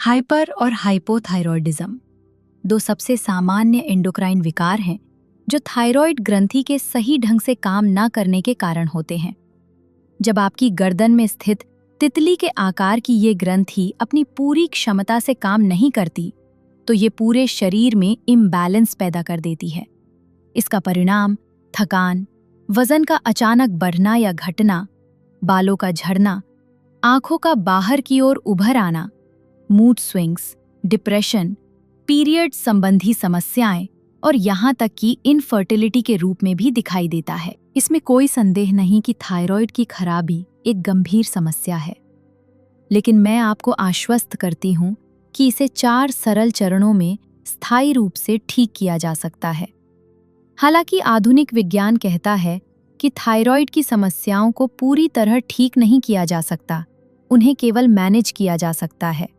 Hyper और hypothyroidism दो सबसे सामान्य एंडोक्राइन विकार हैं जो थायराइड ग्रंथि के सही ढंग से काम न करने के कारण होते हैं। जब आपकी गर्दन में स्थित तितली के आकार की ये ग्रंथि अपनी पूरी क्षमता से काम नहीं करती, तो ये पूरे शरीर में इम्बैलेंस पैदा कर देती है। इसका परिणाम थकान, वजन का अचानक बढ़ना या घटना, बालों का झड़ना, आंखों का बाहर की ओर उभर आना, मूड स्विंग्स, डिप्रेशन, पीरियड संबंधी समस्याएं और यहाँ तक कि इनफर्टिलिटी के रूप में भी दिखाई देता है। इसमें कोई संदेह नहीं कि थायराइड की खराबी एक गंभीर समस्या है, लेकिन मैं आपको आश्वस्त करती हूँ कि इसे 4 सरल चरणों में स्थायी रूप से ठीक किया जा सकता है। हालांकि आधुनिक विज्ञान कहता है कि थायराइड की समस्याओं को पूरी तरह ठीक नहीं किया जा सकता, उन्हें केवल मैनेज किया जा सकता है।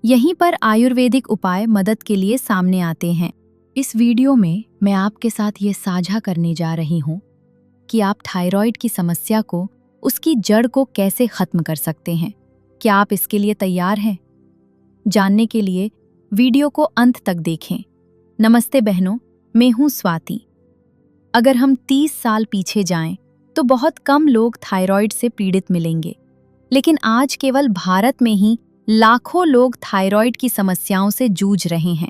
यहीं पर आयुर्वेदिक उपाय मदद के लिए सामने आते हैं। इस वीडियो में मैं आपके साथ ये साझा करने जा रही हूँ कि आप थायराइड की समस्या को उसकी जड़ को कैसे खत्म कर सकते हैं। क्या आप इसके लिए तैयार हैं? जानने के लिए वीडियो को अंत तक देखें। नमस्ते बहनों, मैं हूँ स्वाति। अगर हम 30 साल पीछे जाएं तो बहुत कम लोग थायराइड से पीड़ित मिलेंगे, लेकिन आज केवल भारत में ही लाखों लोग थायराइड की समस्याओं से जूझ रहे हैं।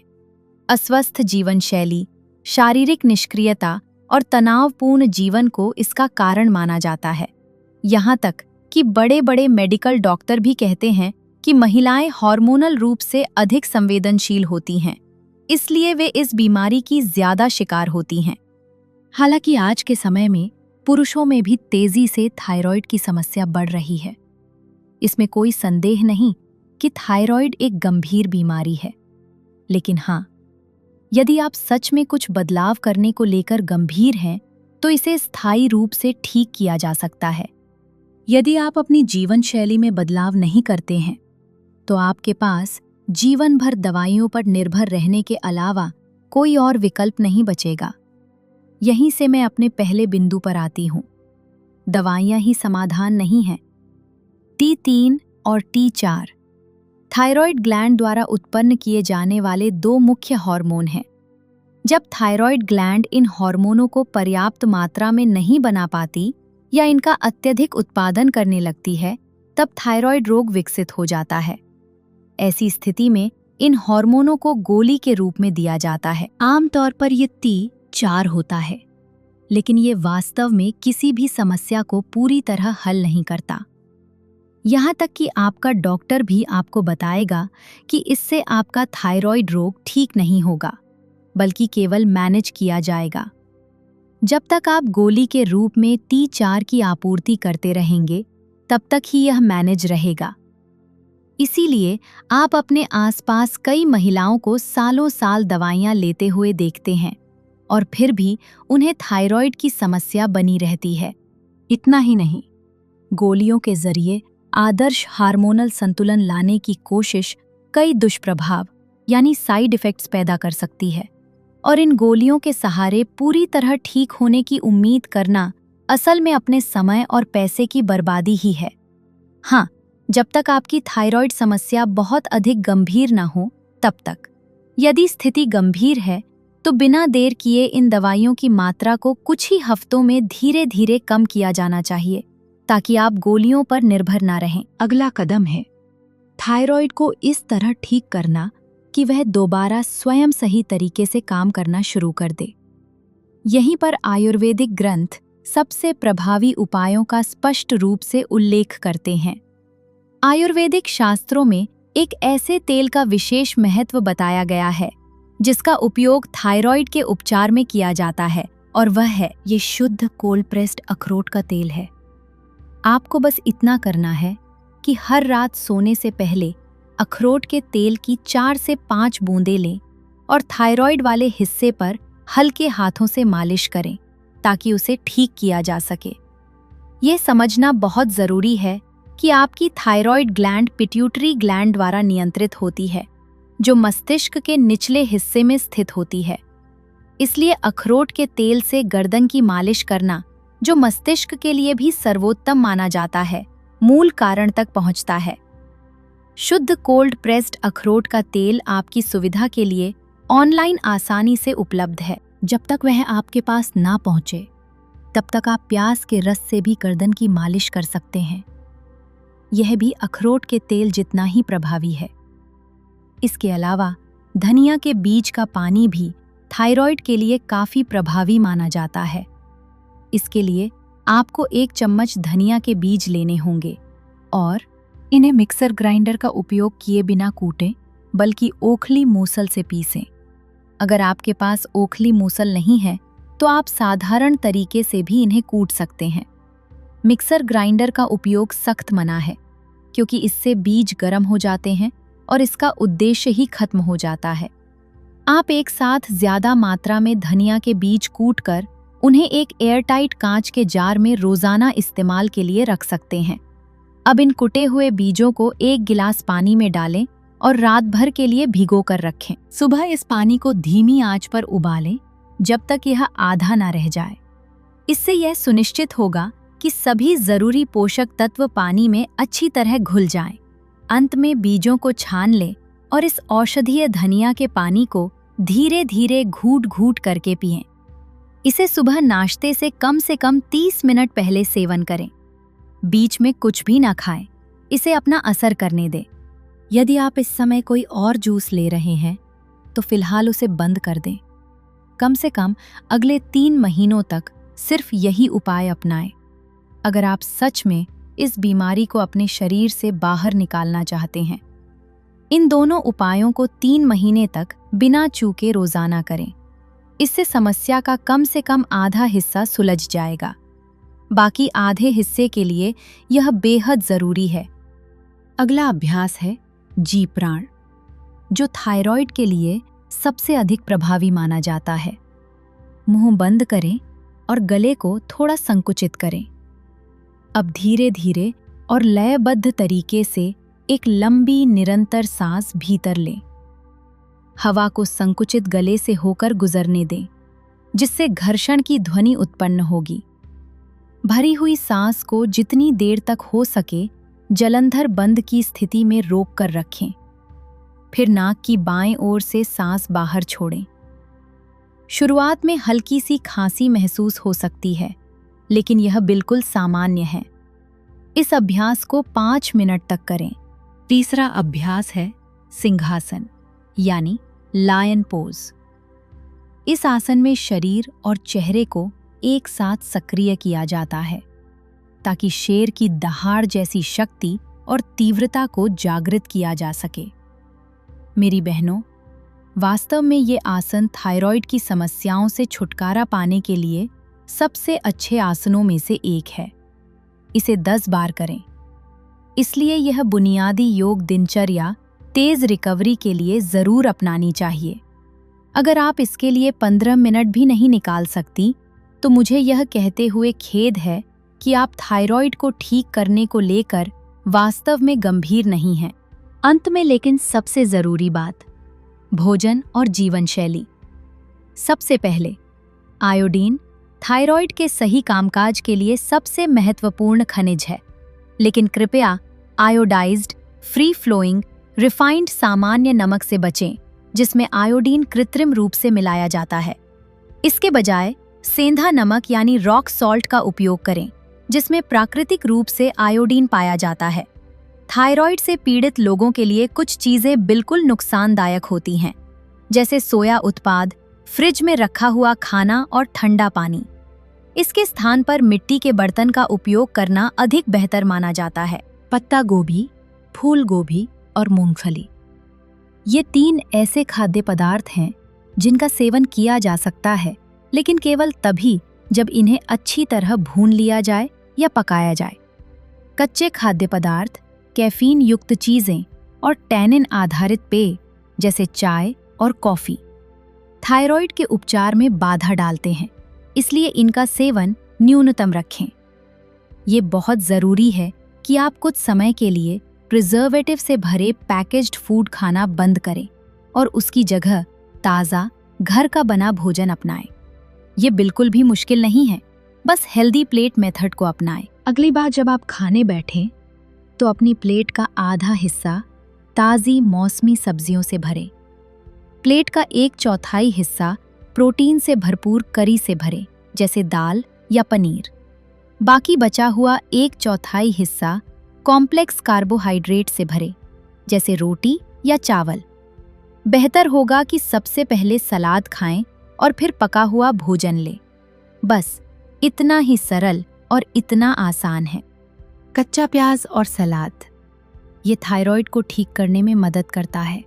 अस्वस्थ जीवन शैली, शारीरिक निष्क्रियता और तनावपूर्ण जीवन को इसका कारण माना जाता है। यहाँ तक कि बड़े-बड़े मेडिकल डॉक्टर भी कहते हैं कि महिलाएं हार्मोनल रूप से अधिक संवेदनशील होती हैं, इसलिए वे इस बीमारी की ज्यादा शिकार होती हैं। हालांकि आज के समय में पुरुषों में भी तेजी से थायराइड की समस्या बढ़ रही है। इसमें कोई संदेह नहीं कि थायराइड एक गंभीर बीमारी है, लेकिन हाँ, यदि आप सच में कुछ बदलाव करने को लेकर गंभीर हैं, तो इसे स्थायी रूप से ठीक किया जा सकता है। यदि आप अपनी जीवन शैली में बदलाव नहीं करते हैं, तो आपके पास जीवन भर दवाइयों पर निर्भर रहने के अलावा कोई और विकल्प नहीं बचेगा। यहीं से मैं अपने पहले बिंदु पर आती हूँ। दवाइयाँ ही समाधान नहीं हैं। T3 और T4 थायराइड ग्लैंड द्वारा उत्पन्न किए जाने वाले 2 मुख्य हार्मोन हैं। जब थायराइड ग्लैंड इन हार्मोनों को पर्याप्त मात्रा में नहीं बना पाती या इनका अत्यधिक उत्पादन करने लगती है, तब थायराइड रोग विकसित हो जाता है। ऐसी स्थिति में इन हार्मोनों को गोली के रूप में दिया जाता है। आमतौर पर ये T4 होता है, लेकिन ये वास्तव में किसी भी समस्या को पूरी तरह हल नहीं करता। यहाँ तक कि आपका डॉक्टर भी आपको बताएगा कि इससे आपका थायराइड रोग ठीक नहीं होगा, बल्कि केवल मैनेज किया जाएगा। जब तक आप गोली के रूप में T4 की आपूर्ति करते रहेंगे, तब तक ही यह मैनेज रहेगा। इसीलिए आप अपने आसपास कई महिलाओं को सालों साल दवाइयाँ लेते हुए देखते हैं और फिर भी उन्हें थायराइड की समस्या बनी रहती है। इतना ही नहीं, गोलियों के जरिए आदर्श हार्मोनल संतुलन लाने की कोशिश कई दुष्प्रभाव यानी साइड इफेक्ट्स पैदा कर सकती है, और इन गोलियों के सहारे पूरी तरह ठीक होने की उम्मीद करना असल में अपने समय और पैसे की बर्बादी ही है। हाँ, जब तक आपकी थायराइड समस्या बहुत अधिक गंभीर ना हो, तब तक। यदि स्थिति गंभीर है तो बिना देर किए इन दवाइयों की मात्रा को कुछ ही हफ्तों में धीरे धीरे कम किया जाना चाहिए, ताकि आप गोलियों पर निर्भर ना रहें। अगला कदम है थायराइड को इस तरह ठीक करना कि वह दोबारा स्वयं सही तरीके से काम करना शुरू कर दे। यहीं पर आयुर्वेदिक ग्रंथ सबसे प्रभावी उपायों का स्पष्ट रूप से उल्लेख करते हैं। आयुर्वेदिक शास्त्रों में एक ऐसे तेल का विशेष महत्व बताया गया है जिसका उपयोग थायराइड के उपचार में किया जाता है, और वह है ये शुद्ध कोल्ड प्रेस्ड अखरोट का तेल है। आपको बस इतना करना है कि हर रात सोने से पहले अखरोट के तेल की 4 से 5 बूंदें लें और थायराइड वाले हिस्से पर हल्के हाथों से मालिश करें, ताकि उसे ठीक किया जा सके। यह समझना बहुत ज़रूरी है कि आपकी थायराइड ग्लैंड पिट्यूटरी ग्लैंड द्वारा नियंत्रित होती है, जो मस्तिष्क के निचले हिस्से में स्थित होती है। इसलिए अखरोट के तेल से गर्दन की मालिश करना, जो मस्तिष्क के लिए भी सर्वोत्तम माना जाता है, मूल कारण तक पहुंचता है। शुद्ध कोल्ड प्रेस्ड अखरोट का तेल आपकी सुविधा के लिए ऑनलाइन आसानी से उपलब्ध है। जब तक वह आपके पास ना पहुंचे, तब तक आप प्याज के रस से भी गर्दन की मालिश कर सकते हैं। यह भी अखरोट के तेल जितना ही प्रभावी है। इसके अलावा धनिया के बीज का पानी भी थायराइड के लिए काफी प्रभावी माना जाता है। इसके लिए आपको 1 चम्मच धनिया के बीज लेने होंगे और इन्हें मिक्सर ग्राइंडर का उपयोग किए बिना कूटें, बल्कि ओखली मूसल से पीसें। अगर आपके पास ओखली मूसल नहीं है तो आप साधारण तरीके से भी इन्हें कूट सकते हैं। मिक्सर ग्राइंडर का उपयोग सख्त मना है, क्योंकि इससे बीज गर्म हो जाते हैं और इसका उद्देश्य ही खत्म हो जाता है। आप एक साथ ज्यादा मात्रा में धनिया के बीज कूटकर उन्हें एक एयरटाइट कांच के जार में रोजाना इस्तेमाल के लिए रख सकते हैं। अब इन कुटे हुए बीजों को 1 गिलास पानी में डालें और रात भर के लिए भिगो कर रखें। सुबह इस पानी को धीमी आंच पर उबालें जब तक यह आधा ना रह जाए। इससे यह सुनिश्चित होगा कि सभी जरूरी पोषक तत्व पानी में अच्छी तरह घुल जाएं। अंत में बीजों को छान लें और इस औषधीय धनिया के पानी को धीरे धीरे घूट घूट करके पिएं। इसे सुबह नाश्ते से कम 30 मिनट पहले सेवन करें। बीच में कुछ भी ना खाएं, इसे अपना असर करने दें। यदि आप इस समय कोई और जूस ले रहे हैं तो फिलहाल उसे बंद कर दें। कम से कम अगले 3 महीनों तक सिर्फ यही उपाय अपनाएं। अगर आप सच में इस बीमारी को अपने शरीर से बाहर निकालना चाहते हैं, इन दोनों उपायों को 3 महीने तक बिना चूके रोजाना करें। इससे समस्या का कम से कम आधा हिस्सा सुलझ जाएगा। बाकी आधे हिस्से के लिए यह बेहद जरूरी है। अगला अभ्यास है जी प्राण, जो थायराइड के लिए सबसे अधिक प्रभावी माना जाता है। मुंह बंद करें और गले को थोड़ा संकुचित करें। अब धीरे धीरे और लयबद्ध तरीके से एक लंबी निरंतर सांस भीतर लें। हवा को संकुचित गले से होकर गुजरने दें, जिससे घर्षण की ध्वनि उत्पन्न होगी। भरी हुई सांस को जितनी देर तक हो सके जलंधर बंद की स्थिति में रोक कर रखें। फिर नाक की बाएं ओर से सांस बाहर छोड़ें। शुरुआत में हल्की सी खांसी महसूस हो सकती है, लेकिन यह बिल्कुल सामान्य है। इस अभ्यास को 5 मिनट तक करें। तीसरा अभ्यास है सिंहासन, यानी लायन पोज। इस आसन में शरीर और चेहरे को एक साथ सक्रिय किया जाता है, ताकि शेर की दहाड़ जैसी शक्ति और तीव्रता को जागृत किया जा सके। मेरी बहनों, वास्तव में ये आसन थायराइड की समस्याओं से छुटकारा पाने के लिए सबसे अच्छे आसनों में से एक है। इसे 10 बार करें। इसलिए यह बुनियादी योग दिनचर्या तेज रिकवरी के लिए जरूर अपनानी चाहिए। अगर आप इसके लिए 15 मिनट भी नहीं निकाल सकती, तो मुझे यह कहते हुए खेद है कि आप थायराइड को ठीक करने को लेकर वास्तव में गंभीर नहीं हैं। अंत में लेकिन सबसे जरूरी बात, भोजन और जीवन शैली। सबसे पहले, आयोडीन थायराइड के सही कामकाज के लिए सबसे महत्वपूर्ण खनिज है, लेकिन कृपया आयोडाइज्ड, फ्री फ्लोइंग, रिफाइंड सामान्य नमक से बचें, जिसमें आयोडीन कृत्रिम रूप से मिलाया जाता है। इसके बजाय सेंधा नमक यानी रॉक सॉल्ट का उपयोग करें, जिसमें प्राकृतिक रूप से आयोडीन पाया जाता है। थायराइड से पीड़ित लोगों के लिए कुछ चीजें बिल्कुल नुकसानदायक होती हैं, जैसे सोया उत्पाद, फ्रिज में रखा हुआ खाना और ठंडा पानी। इसके स्थान पर मिट्टी के बर्तन का उपयोग करना अधिक बेहतर माना जाता है। पत्ता गोभी, फूल गोभी और मूंगफली, ये 3 ऐसे खाद्य पदार्थ हैं जिनका सेवन किया जा सकता है, लेकिन केवल तभी जब इन्हें अच्छी तरह भून लिया जाए या पकाया जाए। कच्चे खाद्य पदार्थ, कैफीन युक्त चीजें और टैनिन आधारित पेय जैसे चाय और कॉफी थायराइड के उपचार में बाधा डालते हैं, इसलिए इनका सेवन न्यूनतम रखें। ये बहुत जरूरी है कि आप कुछ समय के लिए प्रिजर्वेटिव से भरे पैकेज्ड फूड खाना बंद करें और उसकी जगह ताज़ा घर का बना भोजन अपनाएं। ये बिल्कुल भी मुश्किल नहीं है, बस हेल्दी प्लेट मेथड को अपनाएं। अगली बार जब आप खाने बैठें तो अपनी प्लेट का आधा हिस्सा ताज़ी मौसमी सब्जियों से भरें। प्लेट का 1/4 हिस्सा प्रोटीन से भरपूर करी से भरें, जैसे दाल या पनीर। बाकी बचा हुआ 1/4 हिस्सा कॉम्प्लेक्स कार्बोहाइड्रेट से भरें, जैसे रोटी या चावल। बेहतर होगा कि सबसे पहले सलाद खाएं और फिर पका हुआ भोजन लें। बस इतना ही सरल और इतना आसान है। कच्चा प्याज और सलाद, ये थायराइड को ठीक करने में मदद करता है।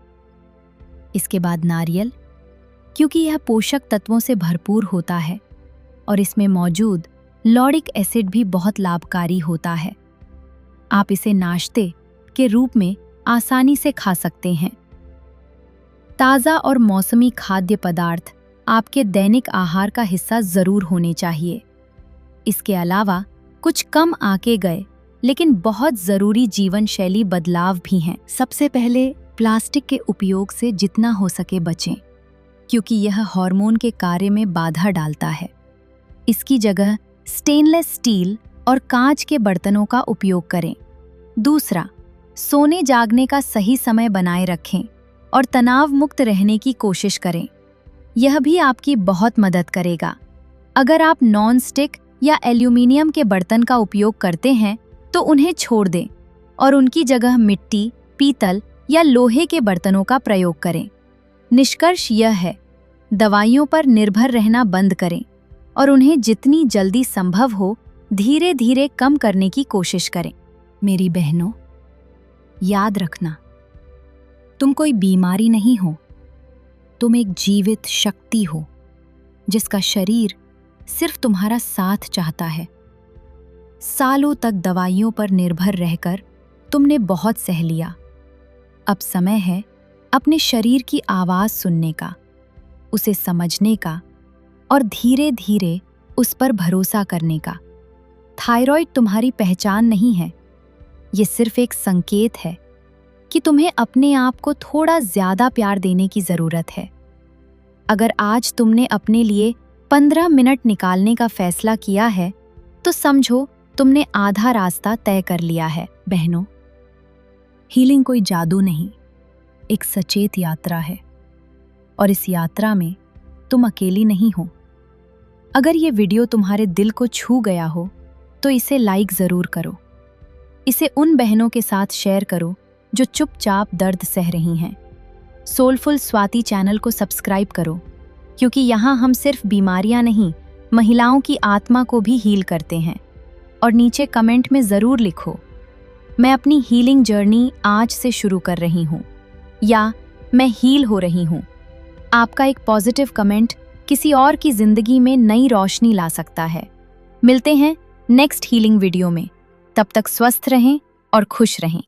इसके बाद नारियल, क्योंकि यह पोषक तत्वों से भरपूर होता है और इसमें मौजूद लॉरिक एसिड भी बहुत लाभकारी होता है। आप इसे नाश्ते के रूप में आसानी से खा सकते हैं। ताज़ा और मौसमी खाद्य पदार्थ आपके दैनिक आहार का हिस्सा जरूर होने चाहिए। इसके अलावा कुछ कम आके गए लेकिन बहुत ज़रूरी जीवन शैली बदलाव भी हैं। सबसे पहले प्लास्टिक के उपयोग से जितना हो सके बचें, क्योंकि यह हार्मोन के कार्य में बाधा डालता है। इसकी जगह स्टेनलेस स्टील और कांच के बर्तनों का उपयोग करें। दूसरा, सोने जागने का सही समय बनाए रखें और तनाव मुक्त रहने की कोशिश करें। यह भी आपकी बहुत मदद करेगा। अगर आप नॉन स्टिक या एल्यूमीनियम के बर्तन का उपयोग करते हैं तो उन्हें छोड़ दें और उनकी जगह मिट्टी, पीतल या लोहे के बर्तनों का प्रयोग करें। निष्कर्ष यह है, दवाइयों पर निर्भर रहना बंद करें और उन्हें जितनी जल्दी संभव हो धीरे धीरे कम करने की कोशिश करें। मेरी बहनों, याद रखना, तुम कोई बीमारी नहीं हो। तुम एक जीवित शक्ति हो जिसका शरीर सिर्फ तुम्हारा साथ चाहता है। सालों तक दवाइयों पर निर्भर रहकर तुमने बहुत सह लिया। अब समय है अपने शरीर की आवाज़ सुनने का, उसे समझने का और धीरे धीरे उस पर भरोसा करने का। थायराइड तुम्हारी पहचान नहीं है, ये सिर्फ एक संकेत है कि तुम्हें अपने आप को थोड़ा ज़्यादा प्यार देने की ज़रूरत है। अगर आज तुमने अपने लिए 15 मिनट निकालने का फैसला किया है तो समझो तुमने आधा रास्ता तय कर लिया है। बहनों, हीलिंग कोई जादू नहीं, एक सचेत यात्रा है और इस यात्रा में तुम अकेली नहीं हो। अगर ये वीडियो तुम्हारे दिल को छू गया हो तो इसे लाइक ज़रूर करो। इसे उन बहनों के साथ शेयर करो जो चुपचाप दर्द सह रही हैं। सोलफुल स्वाति चैनल को सब्सक्राइब करो, क्योंकि यहाँ हम सिर्फ बीमारियाँ नहीं, महिलाओं की आत्मा को भी हील करते हैं। और नीचे कमेंट में ज़रूर लिखो, मैं अपनी हीलिंग जर्नी आज से शुरू कर रही हूँ या मैं हील हो रही हूँ। आपका एक पॉजिटिव कमेंट किसी और की ज़िंदगी में नई रोशनी ला सकता है। मिलते हैं नेक्स्ट हीलिंग वीडियो में। तब तक स्वस्थ रहें और खुश रहें।